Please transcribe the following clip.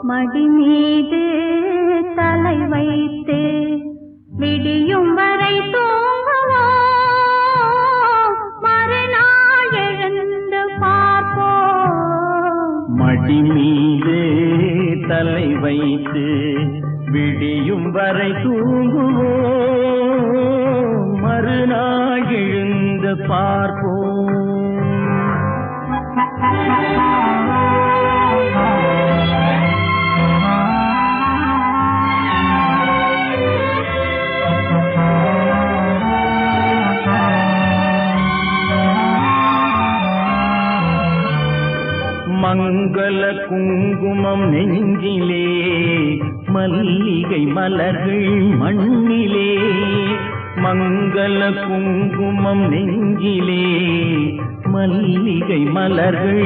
மடி மீது தலை வைத்து விடியும் வரை தூங்குவோம், மறுநாள் எழுந்து பார்ப்போம். மடி மீது தலை வைத்து விடியும் வரை தூங்குவோம், மறுநாள் எழுந்து பார்ப்போம். மங்கள குங்குமம் நெஞ்சிலே, மல்லிகை மலர்கள் மண்ணிலே. மங்கள குங்குமம் நெஞ்சிலே, மல்லிகை மலர்கள்